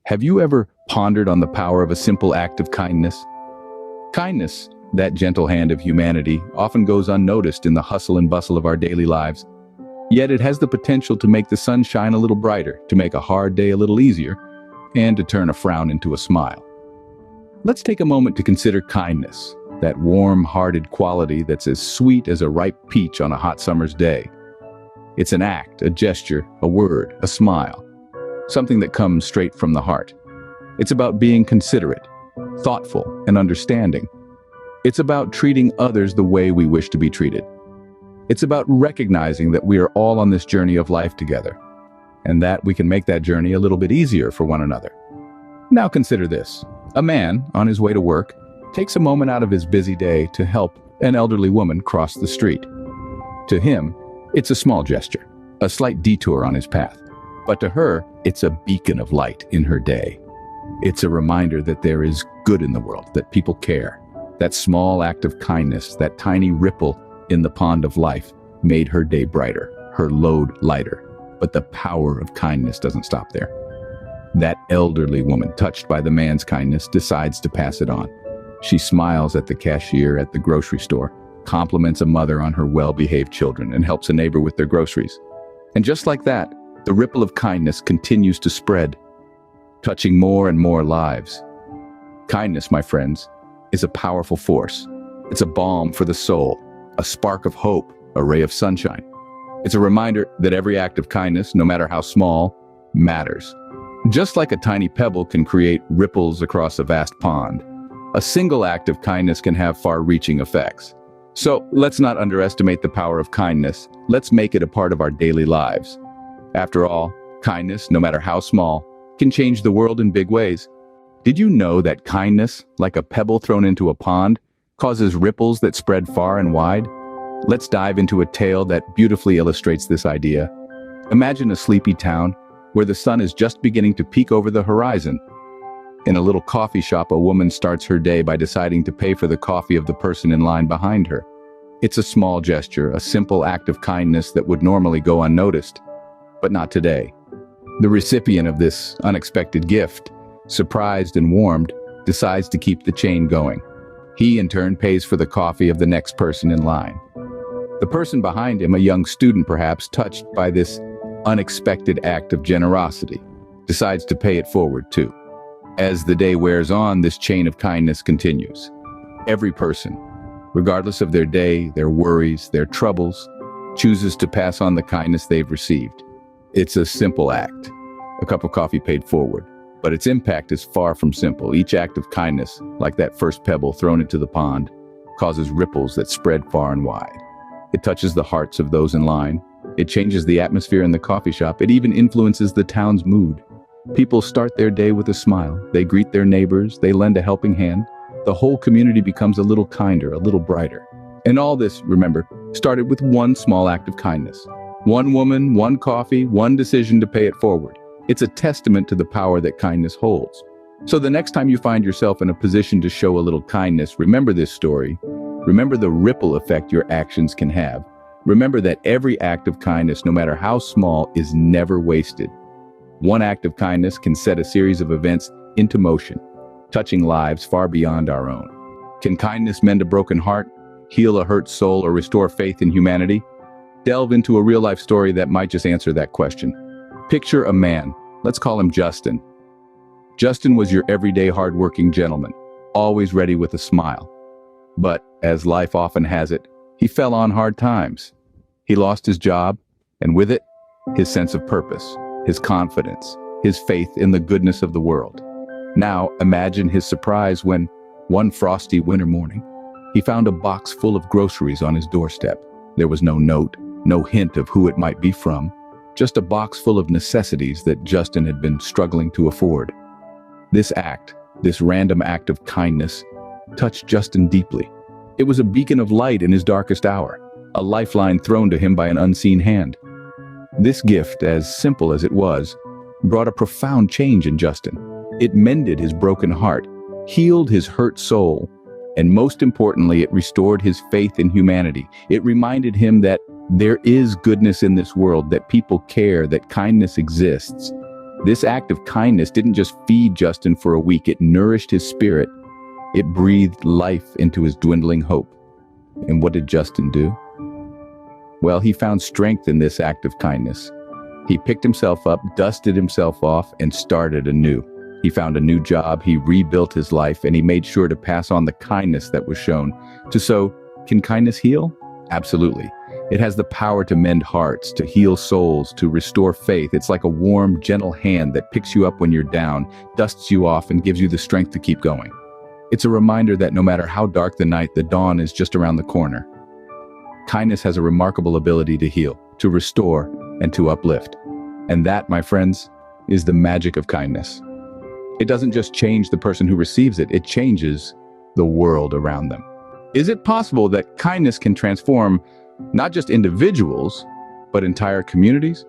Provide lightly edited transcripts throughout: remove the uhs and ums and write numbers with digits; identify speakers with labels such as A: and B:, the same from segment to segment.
A: Have you ever pondered on the power of a simple act of kindness? Kindness, that gentle hand of humanity, often goes unnoticed in the hustle and bustle of our daily lives. Yet it has the potential to make the sun shine a little brighter, to make a hard day a little easier, and to turn a frown into a smile. Let's take a moment to consider kindness, that warm-hearted quality that's as sweet as a ripe peach on a hot summer's day. It's an act, a gesture, a word, a smile, something that comes straight from the heart. It's about being considerate, thoughtful, and understanding. It's about treating others the way we wish to be treated. It's about recognizing that we are all on this journey of life together, and that we can make that journey a little bit easier for one another. Now consider this. A man, on his way to work, takes a moment out of his busy day to help an elderly woman cross the street. To him, it's a small gesture, a slight detour on his path. But to her, it's a beacon of light in her day. It's a reminder that there is good in the world, that people care. That small act of kindness, that tiny ripple in the pond of life, made her day brighter, her load lighter. But the power of kindness doesn't stop there. That elderly woman, touched by the man's kindness, decides to pass it on. She smiles at the cashier at the grocery store, compliments a mother on her well-behaved children, and helps a neighbor with their groceries. And just like that, the ripple of kindness continues to spread, touching more and more lives. Kindness, my friends, is a powerful force. It's a balm for the soul, a spark of hope, a ray of sunshine. It's a reminder that every act of kindness, no matter how small, matters. Just like a tiny pebble can create ripples across a vast pond, a single act of kindness can have far-reaching effects. So let's not underestimate the power of kindness. Let's make it a part of our daily lives. After all, kindness, no matter how small, can change the world in big ways. Did you know that kindness, like a pebble thrown into a pond, causes ripples that spread far and wide? Let's dive into a tale that beautifully illustrates this idea. Imagine a sleepy town where the sun is just beginning to peek over the horizon. In a little coffee shop, a woman starts her day by deciding to pay for the coffee of the person in line behind her. It's a small gesture, a simple act of kindness that would normally go unnoticed. But not today. The recipient of this unexpected gift, surprised and warmed, decides to keep the chain going. He, in turn, pays for the coffee of the next person in line. The person behind him, a young student perhaps, touched by this unexpected act of generosity, decides to pay it forward too. As the day wears on, this chain of kindness continues. Every person, regardless of their day, their worries, their troubles, chooses to pass on the kindness they've received. It's a simple act, a cup of coffee paid forward, but its impact is far from simple. Each act of kindness, like that first pebble thrown into the pond, causes ripples that spread far and wide. It touches the hearts of those in line. It changes the atmosphere in the coffee shop. It even influences the town's mood. People start their day with a smile. They greet their neighbors. They lend a helping hand. The whole community becomes a little kinder, a little brighter. And all this, remember, started with one small act of kindness. One woman, one coffee, one decision to pay it forward. It's a testament to the power that kindness holds. So the next time you find yourself in a position to show a little kindness, remember this story. Remember the ripple effect your actions can have. Remember that every act of kindness, no matter how small, is never wasted. One act of kindness can set a series of events into motion, touching lives far beyond our own. Can kindness mend a broken heart, heal a hurt soul, or restore faith in humanity? Delve into a real-life story that might just answer that question. Picture a man. Let's call him Justin. Justin was your everyday hard-working gentleman, always ready with a smile. But, as life often has it, he fell on hard times. He lost his job, and with it, his sense of purpose, his confidence, his faith in the goodness of the world. Now, imagine his surprise when, one frosty winter morning, he found a box full of groceries on his doorstep. There was no note, no hint of who it might be from, just a box full of necessities that Justin had been struggling to afford. This act, this random act of kindness, touched Justin deeply. It was a beacon of light in his darkest hour, a lifeline thrown to him by an unseen hand. This gift, as simple as it was, brought a profound change in Justin. It mended his broken heart, healed his hurt soul, and most importantly, it restored his faith in humanity. It reminded him that there is goodness in this world, that people care, that kindness exists. This act of kindness didn't just feed Justin for a week, it nourished his spirit. It breathed life into his dwindling hope. And what did Justin do? Well, he found strength in this act of kindness. He picked himself up, dusted himself off, and started anew. He found a new job, he rebuilt his life, and he made sure to pass on the kindness that was shown. Can kindness heal? Absolutely. It has the power to mend hearts, to heal souls, to restore faith. It's like a warm, gentle hand that picks you up when you're down, dusts you off, and gives you the strength to keep going. It's a reminder that no matter how dark the night, the dawn is just around the corner. Kindness has a remarkable ability to heal, to restore, and to uplift. And that, my friends, is the magic of kindness. It doesn't just change the person who receives it, it changes the world around them. Is it possible that kindness can transform not just individuals, but entire communities?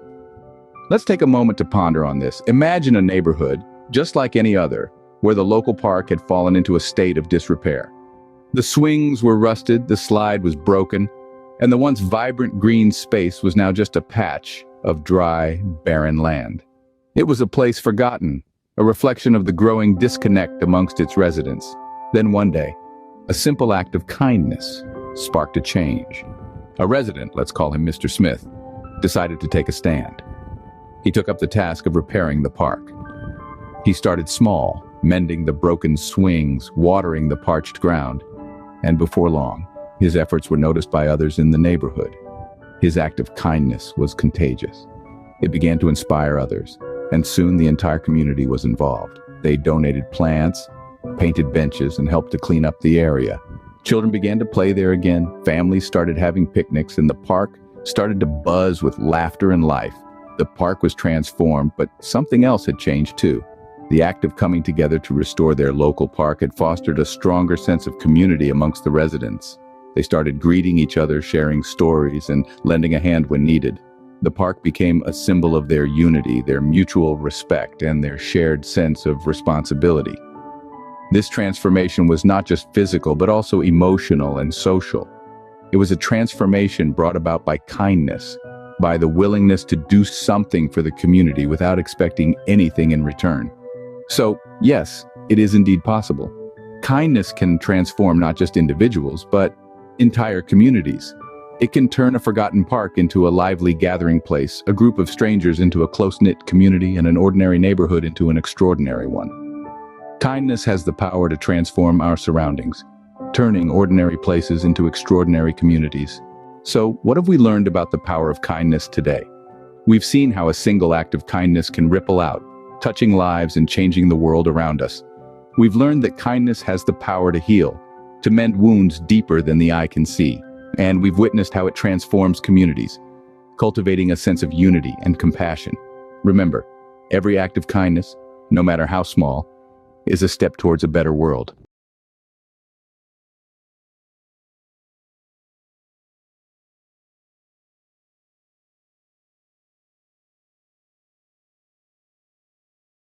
A: Let's take a moment to ponder on this. Imagine a neighborhood, just like any other, where the local park had fallen into a state of disrepair. The swings were rusted, the slide was broken, and the once vibrant green space was now just a patch of dry, barren land. It was a place forgotten, a reflection of the growing disconnect amongst its residents. Then one day, a simple act of kindness sparked a change. A resident, let's call him Mr. Smith, decided to take a stand. He took up the task of repairing the park. He started small, mending the broken swings, watering the parched ground, and before long, his efforts were noticed by others in the neighborhood. His act of kindness was contagious. It began to inspire others, and soon the entire community was involved. They donated plants, painted benches, and helped to clean up the area. Children began to play there again, families started having picnics, and the park started to buzz with laughter and life. The park was transformed, but something else had changed too. The act of coming together to restore their local park had fostered a stronger sense of community amongst the residents. They started greeting each other, sharing stories, and lending a hand when needed. The park became a symbol of their unity, their mutual respect, and their shared sense of responsibility. This transformation was not just physical, but also emotional and social. It was a transformation brought about by kindness, by the willingness to do something for the community without expecting anything in return. So, yes, it is indeed possible. Kindness can transform not just individuals, but entire communities. It can turn a forgotten park into a lively gathering place, a group of strangers into a close-knit community, and an ordinary neighborhood into an extraordinary one. Kindness has the power to transform our surroundings, turning ordinary places into extraordinary communities. So, what have we learned about the power of kindness today? We've seen how a single act of kindness can ripple out, touching lives and changing the world around us. We've learned that kindness has the power to heal, to mend wounds deeper than the eye can see. And we've witnessed how it transforms communities, cultivating a sense of unity and compassion. Remember, every act of kindness, no matter how small, is a step towards a better world.